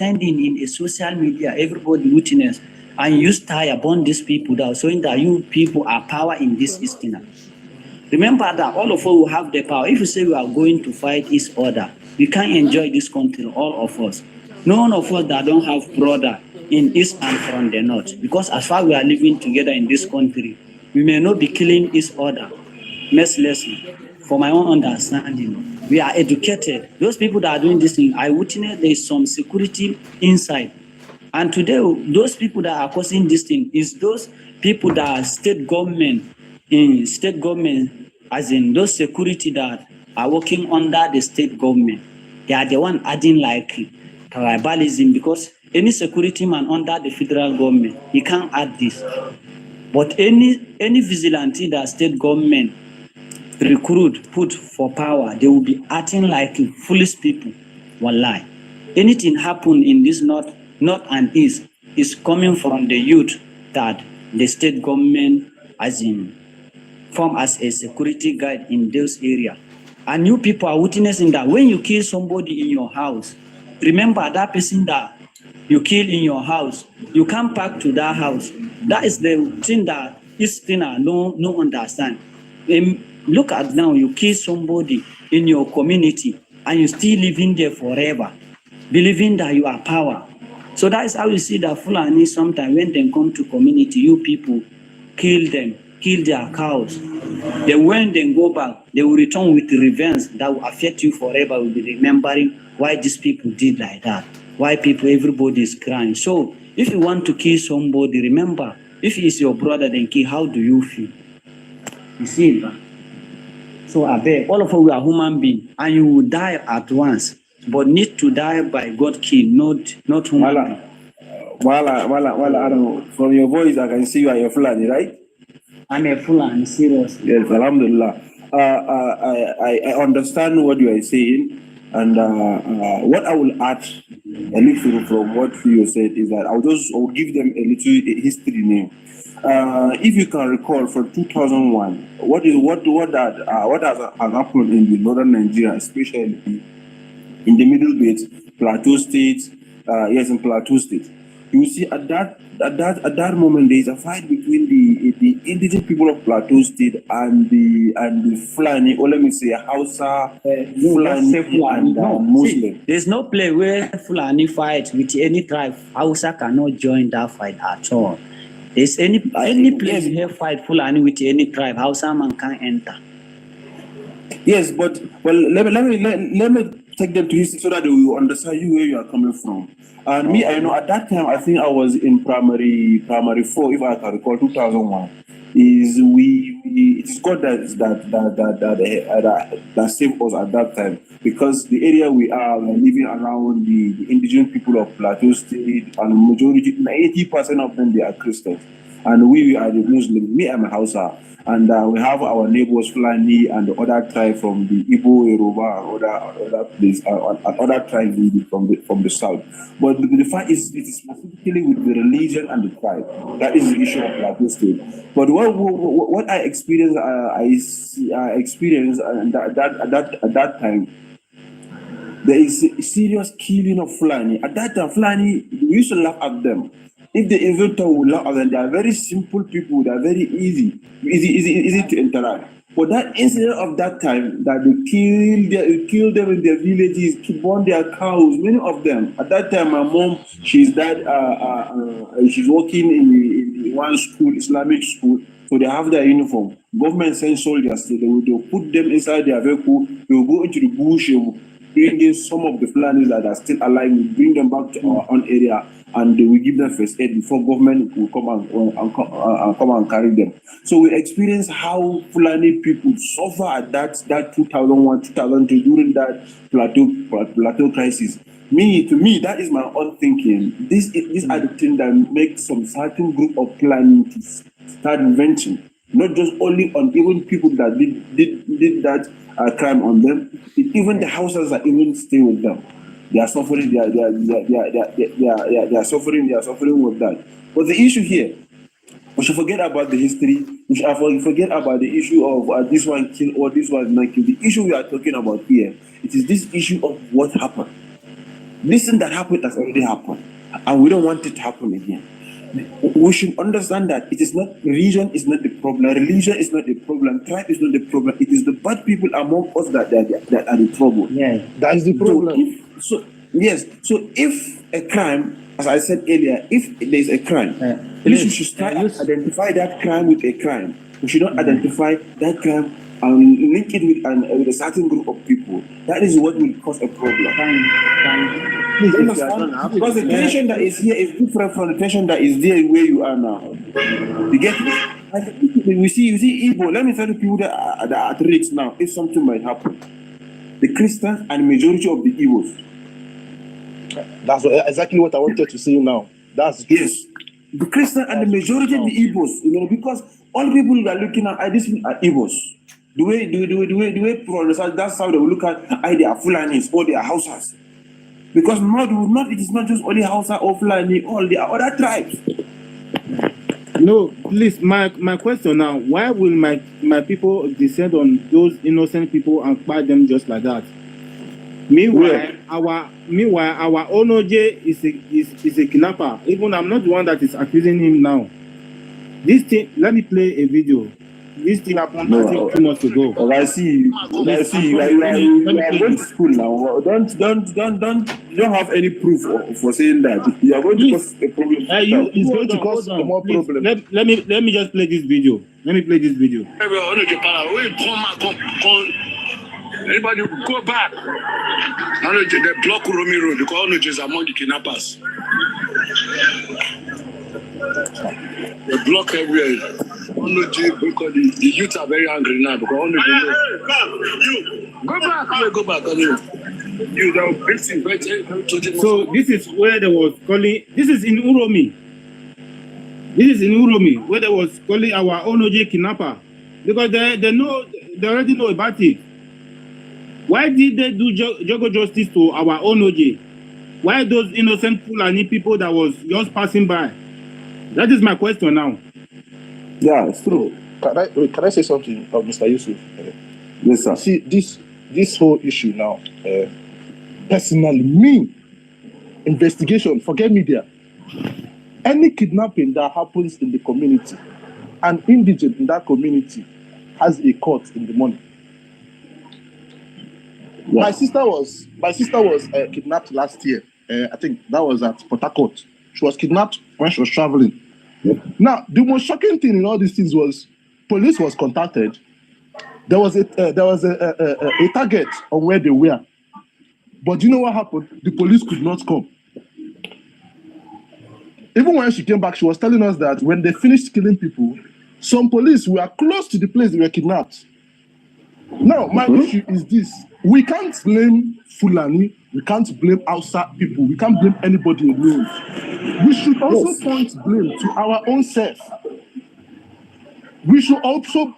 sending in a social media, everybody witness, and you tire burn these people down, showing that you people are power in this Istina. Remember that all of us will have the power. If you say we are going to fight each other, we can't enjoy this country, all of us. None of us that don't have brother in East and from the North. Because as far we are living together in this country, we may not be killing each other mercilessly. For my own understanding, we are educated. Those people that are doing this thing, I witness there is some security inside. And today, those people that are causing this thing is those people that are state government, as in those security that are working under the state government. They are the one adding like tribalism, because any security man under the federal government, he can't add this. But any vigilante that state government put for power, they will be acting like foolish people. Wallahi. Anything happen in this north and east is coming from the youth that the state government as in form as a security guard in those areas. And you people are witnessing that when you kill somebody in your house, remember that person that you kill in your house, you come back to that house. That is the thing that Istina no understand. Look at now, you kill somebody in your community and you still living there forever, believing that you are power. So that is how you see that Fulani sometimes when they come to community, you people kill them, kill their cows. Then when they go back, they will return with revenge that will affect you forever. Will be remembering why these people did like that, why everybody is crying. So if you want to kill somebody, remember, if he is your brother, then kill, how do you feel? You see, man? So I beg, all of us, we are human beings, and you will die at once, but need to die by God kill, not human being. I don't know. From your voice, I can see you are a Fulani, right? I'm a Fulani, serious. Yes, Alhamdulillah. I understand what you are saying, and what I will add a little from what you said is that I will give them a little history name. If you can recall, from 2001, what has happened in the northern Nigeria, especially in the Middle Belt, Plateau State, in Plateau State, you see at that moment there is a fight between the indigenous people of Plateau State and the Fulani, or let me say Hausa, Fulani and Muslim. See, there's no place where Fulani fight with any tribe. Hausa cannot join that fight at all. There's any place here fight Fulani with any tribe, Hausa man can't enter. Yes, but let me take them to history so that they will understand where you are coming from. And me, I know at that time I think I was in primary 4, if I can recall, 2001. It is God that saved us at that time, because the area we are living around the indigenous people of Plateau State, and majority 80% of them, they are Christians, and we are the Muslims. Me, I'm a Hausa, and we have our neighbors Fulani and the other tribe from the Igbo, Yoruba, and other place, other tribes from the south. But the fact is, it is specifically with the religion and the tribe. That is the issue of Plateau State. But what I experienced, I experienced at that time, there is a serious killing of Fulani. At that time, Fulani, we used to laugh at them. If the inventor would laugh at them, they are very simple people. They are very easy to interact. But that incident of that time, that they killed them in their villages, to burn their cows, many of them. At that time, my mom, she's working in one school, Islamic school, so they have their uniform. Government sends soldiers, so they will put them inside their vehicle, they will go into the bush, they will bring in some of the Fulanis that are still alive, we bring them back to our own area, and we give them first aid before government will come and carry them. So we experience how Fulani people suffer at that 2001, 2002 during that plateau crisis. To me, that is my own thinking. These are the things that make some certain group of Fulani to start inventing, not just only on even people that did that crime on them. Even the houses that even stay with them, they are suffering. They are suffering with that. But the issue here, we should forget about the history. We should forget about the issue of this one killed or this one not killed. The issue we are talking about here, it is this issue of what happened. This thing that happened has already happened, and we don't want it to happen again. We should understand that it is not religion is not the problem, religion is not the problem, tribe is not the problem. It is the bad people among us that are the trouble. Yeah, That is the problem. So if a crime, as I said earlier, if there is a crime, at least we should start identify that crime with a crime. We should not identify that crime and link it with a certain group of people. That is what will cause a problem. Please, You if you are done, understand? Because the tension that is here is different from the tension that is there where you are now. You get it? Like, you see Igbo. Let me tell the people that are at risk now if something might happen. The Christians and majority of the Igbos. That's exactly what I wanted to say now. That's Yes. The Christian and the majority of the Igbos, because all people that are looking at these people are Igbos. The way progress, that's how they will look at they are Fulanis or they are Hausas. Because it is not just only Hausa or Fulani, all the other tribes. No, please, my question now, why will my people descend on those innocent people and fight them just like that? Meanwhile, our onojie is a kidnapper. Even I'm not the one that is accusing him now. This thing, let me play a video. This thing happened I think 2 months ago. Oh, I see. You are going to school now. Don't have any proof for saying that. You are going to cause a problem. it's going to cause more problem. Let me just play this video. Anybody go back. They block Uromi Road because onojie is among the kidnappers. They block everywhere. Onojie, because the youth are very angry now because onojie. Go back. You don't listen. So this is where they was calling. This is in Uromi. Where they was calling our onojie kidnapper because they already know about it. Why did they do jogo justice to our onojie? Why those innocent Fulani people that was just passing by? That is my question now. Yeah, it's true. Can I say something, Mr. Yusuf? Yes, sir. See, this whole issue now, personally, me, investigation, forget media. Any kidnapping that happens in the community, an indigent in that community has a court in the morning. Yeah. My sister was kidnapped last year. I think that was at Port Harcourt. She was kidnapped when she was traveling. Yeah. Now, the most shocking thing in all these things was police was contacted. There was a target on where they were. But you know what happened? The police could not come. Even when she came back, she was telling us that when they finished killing people, some police were close to the place they were kidnapped. Now, my issue is this. We can't blame Fulani. We can't blame Hausa people. We can't blame anybody alone. We should also point blame to our own self. We should also,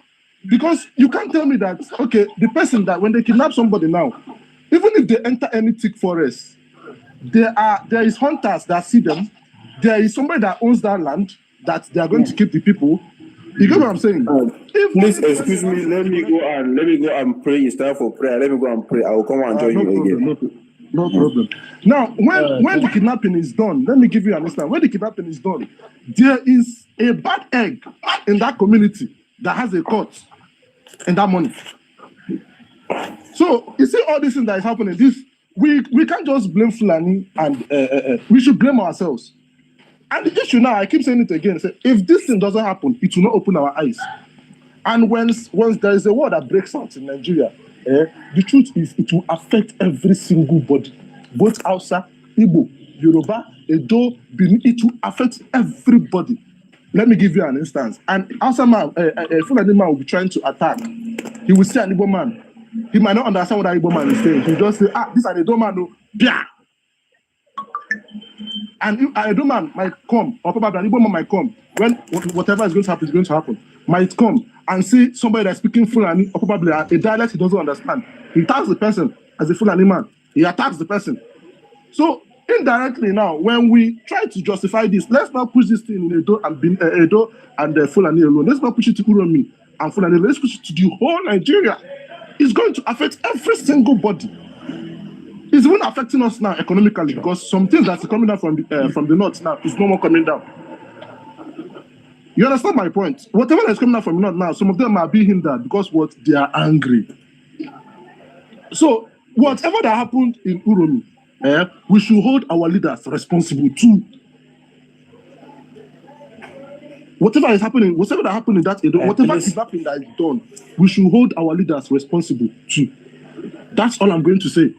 because you can't tell me that, okay, the person that when they kidnap somebody now, even if they enter any thick forest, there is hunters that see them. There is somebody that owns that land that they are going to keep the people. You get what I'm saying? Please excuse me. Let me go and pray. It's time for prayer. Let me go and pray. I will come and join you again. No problem. Now, when the kidnapping is done, let me give you an instance. When the kidnapping is done, there is a bad egg in that community that has a court and that money. So you see all this thing that is happening. We can't just blame Fulani and we should blame ourselves. And the issue now, I keep saying it again, if this thing doesn't happen, it will not open our eyes. And once there is a war that breaks out in Nigeria, the truth is it will affect every single body, both Hausa, Igbo, Yoruba, Edo, Benin. It will affect everybody. Let me give you an instance. And Hausa man, a Fulani man will be trying to attack. He will see an Igbo man. He might not understand what that Igbo man is saying. He'll just say, this is an Edo man, no, yeah. And an Edo man might come, or probably an Igbo man might come, when whatever is going to happen is going to happen, might come and see somebody that's speaking Fulani, or probably a dialect he doesn't understand. He attacks the person as a Fulani man. He attacks the person. So indirectly now, when we try to justify this, let's not push this thing in Edo and Fulani alone. Let's not push it to Uromi and Fulani. Let's push it to the whole Nigeria. It's going to affect every single body. It's even affecting us now economically because some things that's coming down from the north now is no more coming down. You understand my point? Whatever that's coming down from the north now, some of them are being hindered because what they are angry. So whatever that happened in Uromi, we should hold our leaders responsible too. Whatever that happened in that area, whatever kidnapping that is done, we should hold our leaders responsible too. That's all I'm going to say.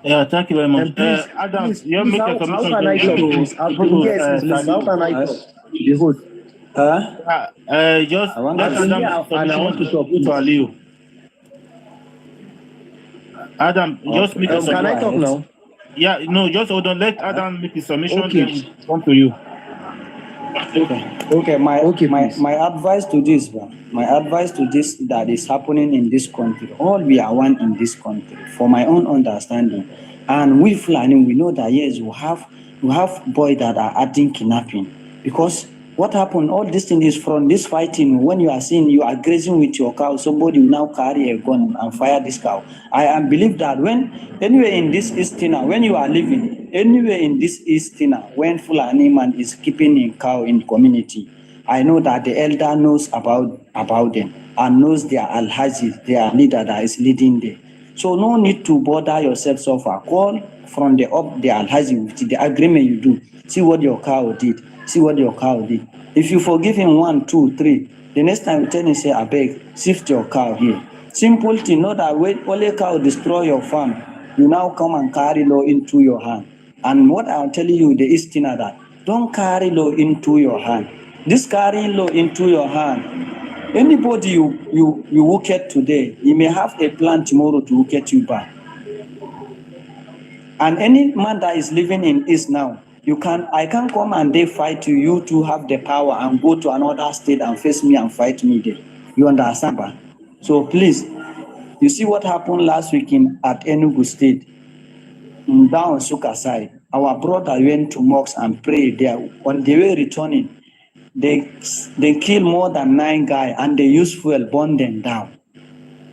Yeah, thank you very much. Adam, you make a How submission. can I talk, please? How can I talk? The host. Just I want let to- Adam And I want to talk. to Aliu. Adam, just make a submission. Can I talk now? Yeah, no, just hold on. Let Adam make his submission, Okay. then come to you. Okay, my please. advice to this that is happening in this country, all we are one in this country, for my own understanding. And we Fulani, we know that yes, we have boys that are adding kidnapping. Because what happened, all this thing is from this fighting. When you are seeing you are grazing with your cow, somebody will now carry a gun and fire this cow. I believe that when anywhere in this Eastina, when you are living anywhere in this Eastina, when Fulani man is keeping a cow in community, I know that the elder knows about them and knows their alhaji, their leader that is leading them. So no need to bother yourself so far. Call from the alhaji with the agreement you do. See what your cow did. See what your cow did. If you forgive him 1, 2, 3, the next time you tell him, say, I beg, sift your cow here. Simple thing, know that when only cow destroy your farm, you now come and carry law into your hand. And what I'm telling you, the Eastina that, don't carry law into your hand. This carrying law into your hand, anybody you wicked today, he may have a plan tomorrow to wicked you back. And any man that is living in East now, I can come and they fight you. You to have the power and go to another state and face me and fight me there. You understand? Ba? So please, you see what happened last week at Enugu State, down Suka side. Our brother went to mosques and prayed there. When they were returning, they killed more than 9 guys and they used fuel, burn them down.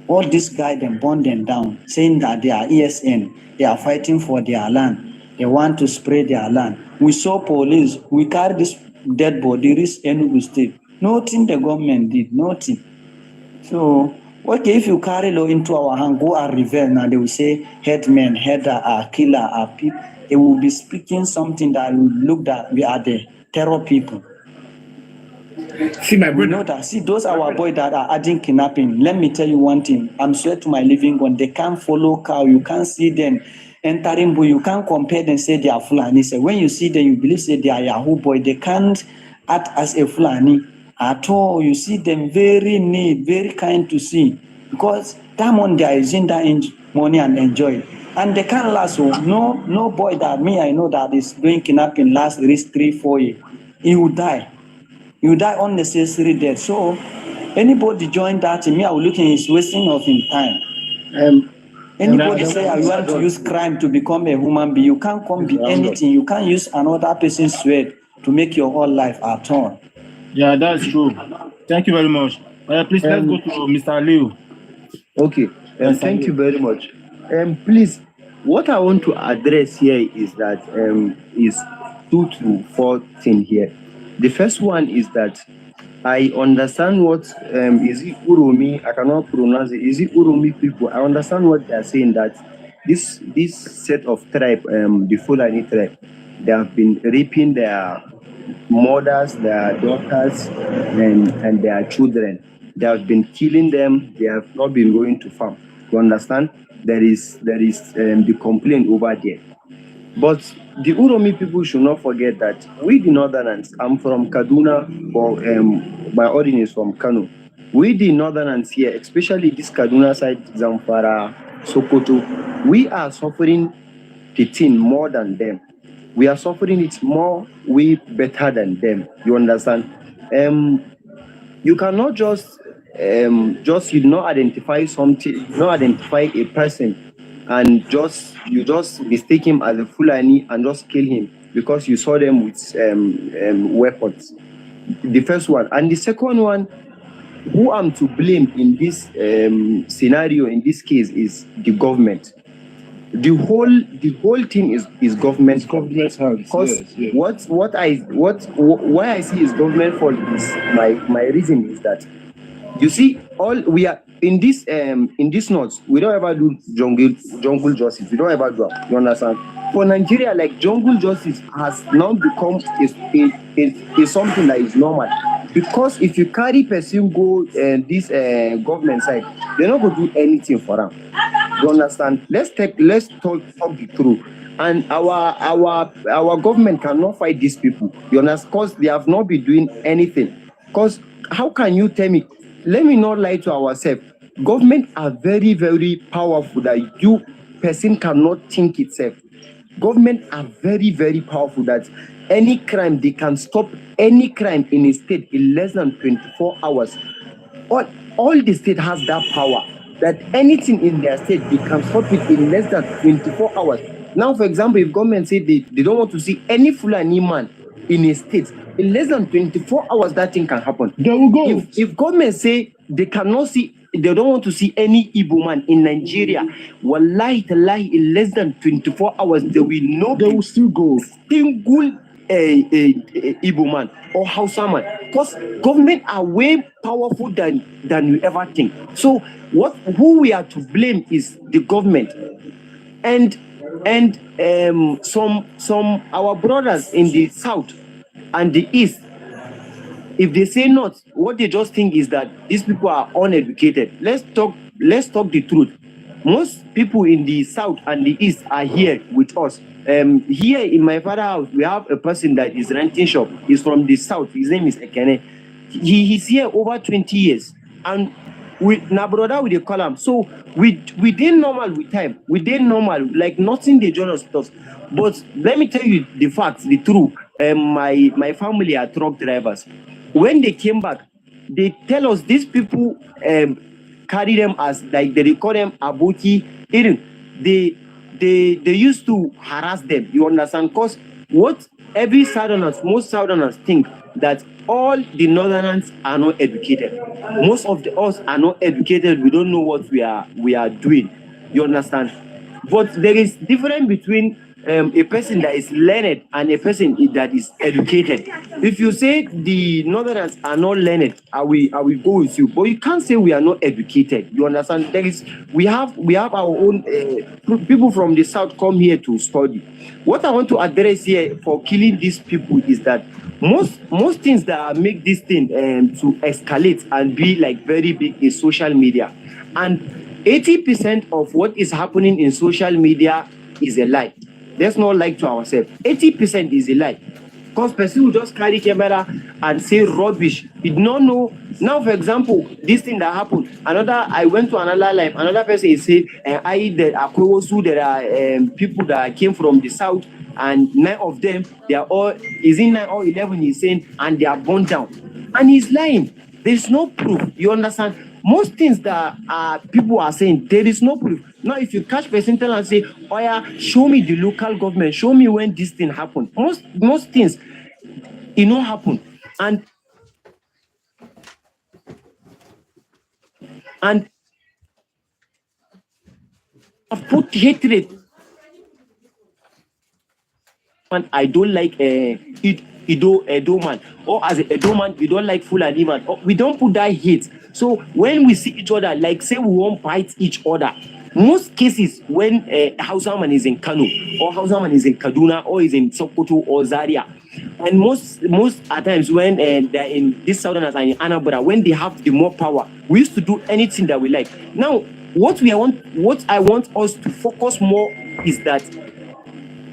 All these guys then burn them down, saying that they are ESN, they are fighting for their land. They want to spray their land. We saw police, we carried this dead body, reach Enugu State. Nothing the government did, nothing. So, okay, if you carry law into our hand, go and reveal now, they will say headmen, header, killer, people. They will be speaking something that will look that we are the terror people. See, my We brother. know that. See, those are our boys that are adding kidnapping. Let me tell you one thing. I'm swear to my living God, they can't follow cow. You can't see them entering bull. You can't compare them, say they are Fulani. So when you see them, you believe, say they are Yahoo boy. They can't act as a Fulani at all. You see them very neat, very kind to see. Because that money they are using that money and enjoy it. And they can't last. So no boy that I know that is doing kidnapping last at least 3-4 years. He will die. You die unnecessary death. So anybody join that, me, I will look in his wasting of his time. Anybody say I want to use crime to become a human being, you can't come be anything. You can't use another person's sweat to make your whole life at all. Yeah, that's true. Thank you very much. Please let's go to Mr. Aliu. Okay, Yes, thank Aliu. you very much. Please, what I want to address here is that is 2 to 4 things here. The first one is that I understand what is it Uromi? I cannot pronounce it. Is it Uromi people? I understand what they are saying, that this set of tribe, the Fulani tribe, they have been raping their mothers, their daughters, and their children. They have been killing them. They have not been going to farm. You understand? There is the complaint over there. But the Uromi people should not forget that we the Northerners, I'm from Kaduna, or my origin is from Kano. We the Northerners here, especially this Kaduna side, Zamfara, Sokoto, we are suffering the thing more than them. We are suffering it more, way better than them. You understand? You cannot just you not identify something, not identify a person, and you just mistake him as a Fulani and just kill him because you saw them with weapons. The first one. And the second one, who I'm to blame in this scenario, in this case, is the government. the whole thing is government. Government's hands. Because Yes. why I see is government fault is my reason is that you see all we are in this north, we don't ever do jungle justice. We don't ever do it. You understand? For Nigeria, like jungle justice has now become is something that is normal. Because if you carry person go this government side, they're not going to do anything for them. You understand? Let's talk the truth. And our government cannot fight these people. You understand? Because they have not been doing anything. Because how can you tell me? Let me not lie to ourselves. Government are very, very powerful that you person cannot think itself. Government are very, very powerful that any crime, they can stop any crime in a state in less than 24 hours. All the state has that power that anything in their state, they can stop it in less than 24 hours. Now, for example, if government say they don't want to see any Fulani man in a state, in less than 24 hours, that thing can happen. There we go. If government say they cannot see, they don't want to see any Igbo man in Nigeria, wallahi tallahi, in less than 24 hours, there will not They will still go. single Igbo man or Hausa man, because government are way powerful than you ever think. So who we are to blame is the government, and some our brothers in the south and the east. If they say not, what they just think is that these people are uneducated. Let's talk the truth. Most people in the south and the east are here with us. Here in my father's house, we have a person that is renting shop. He's from the south. His name is Ekene. He's here over 20 years. And now brother, we call him. So we did normal with time. We did normal, like nothing they join us with us. But let me tell you the facts, the truth. My family are truck drivers. When they came back, they tell us these people carry them as, like, they call them abuki. They used to harass them. You understand? Because what most southerners think that all the northerners are not educated. Most of us are not educated. We don't know what we are doing. You understand? But there is difference between a person that is learned and a person that is educated. If you say the northerners are not learned, I will go with you. But you can't say we are not educated. You understand? We have our own people from the south come here to study. What I want to address here for killing these people is that most things that make this thing to escalate and be like very big is social media, and 80% of what is happening in social media is a lie. Let's not lie to ourselves. 80% is a lie. Because person will just carry camera and say rubbish. You don't know. Now, for example, this thing that happened, I went to another live, another person is saying, there are people that came from the south, and 9 of them, they are all, is in 9 or 11, he's saying, and they are burned down. And he's lying. There's no proof. You understand? Most things that people are saying, there is no proof. Now, if you catch person tell and say, oh yeah, show me the local government, show me when this thing happened. Most things, it not happen. And I've put hatred. And I don't like Edo man, or as a Edo man, we don't like Fulani man. We don't put that hate. So when we see each other, like say we won't bite each other. Most cases when Hausa man is in Kano, or Hausa man is in Kaduna, or is in Sokoto or Zaria, and most at times when they're in this southerners and in Anambra, when they have the more power, we used to do anything that we like. Now, what I want us to focus more is that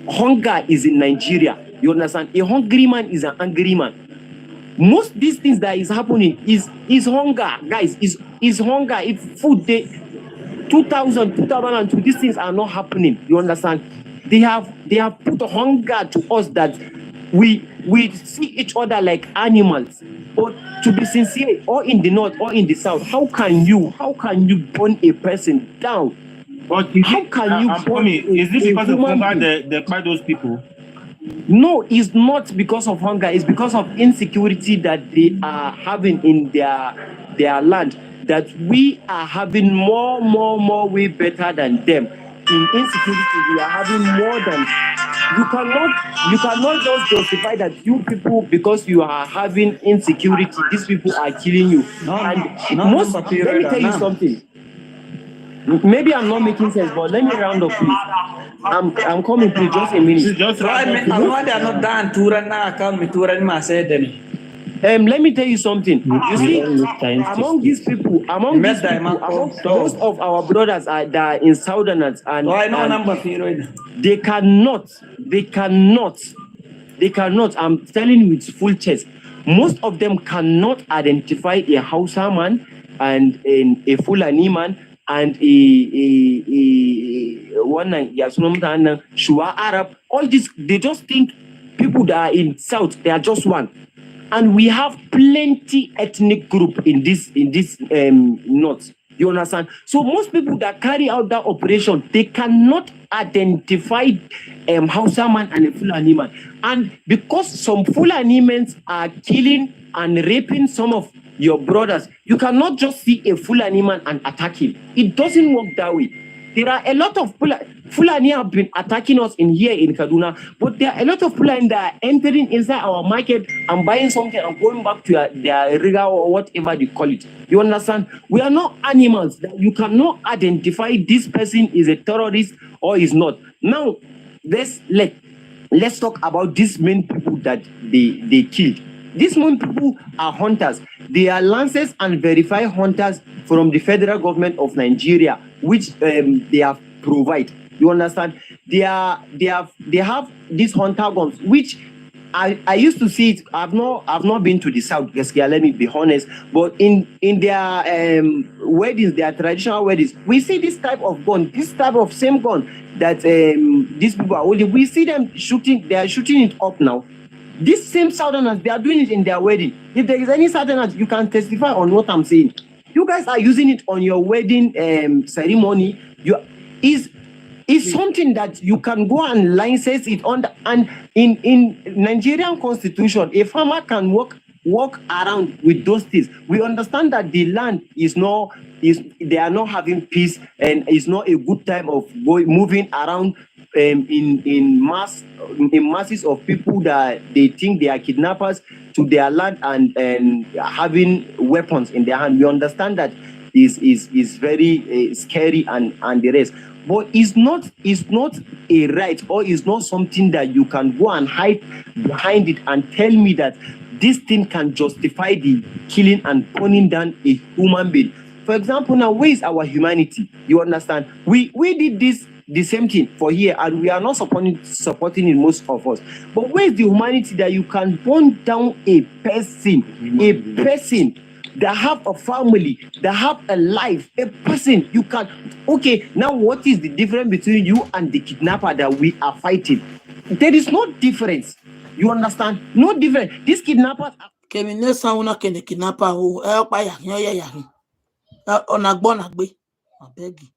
hunger is in Nigeria. You understand? A hungry man is an angry man. Most these things that is happening is hunger, guys. Is hunger. If food 2002, these things are not happening. You understand? They have put hunger to us that we see each other like animals. But to be sincere, or in the north or in the south, how can you burn a person down? But how can you burn is this because of hunger they fight those people? No, it's not because of hunger. It's because of insecurity that they are having in their land. That we are having more way better than them. in insecurity, we are having more than. You cannot just justify that you people, because you are having insecurity, these people are killing you. Let me tell you something. Maybe I'm not making sense, but let me round up, please. I'm coming, please, just a minute. Let me tell you something. You see, among these people, most of our brothers that are in Southerners, and they cannot. I'm telling you with full chest. Most of them cannot identify a Hausa man and a Fulani man and a Shua Arab. All this, they just think people that are in South, they are just one. And we have plenty ethnic group in this North. You understand? So most people that carry out that operation, they cannot identify Hausa man and a Fulani man. And because some Fulani men are killing and raping some of your brothers, you cannot just see a Fulani man and attack him. It doesn't work that way. There are a lot of Fulani have been attacking us in Kaduna, but there are a lot of Fulani that are entering inside our market and buying something and going back to their riga or whatever they call it. You understand? We are not animals that you cannot identify this person is a terrorist or is not. Now, let's talk about these main people that they killed. These main people are hunters. They are lancers and verified hunters from the federal government of Nigeria, which they have provide. You understand? They have these hunter guns, which I used to see it. I've not been to the South, let me be honest. But in their weddings, their traditional weddings, we see this type of gun, this type of same gun that these people are holding. We see them shooting. They are shooting it up now. These same Southerners, they are doing it in their wedding. If there is any Southerners, you can testify on what I'm saying. You guys are using it on your wedding ceremony. Is something that you can go and license it on. And in Nigerian constitution, a farmer can walk around with those things. We understand that the land they are not having peace, and it's not a good time of moving around in masses of people that they think they are kidnappers to their land and having weapons in their hand. We understand that is very scary and the rest. But it's not a right, or it's not something that you can go and hide behind it and tell me that this thing can justify the killing and putting down a human being. For example, now, where is our humanity? You understand? We did the same thing for here, and we are not supporting it, most of us. But where is the humanity that you can burn down a person that have a family, that have a life, a person? You can. Okay, now what is the difference between you and the kidnapper that we are fighting? There is no difference. You understand? No difference. These kidnappers. Kemine sauna kene kidnapper who kpai on a gbonagbe. I beg you.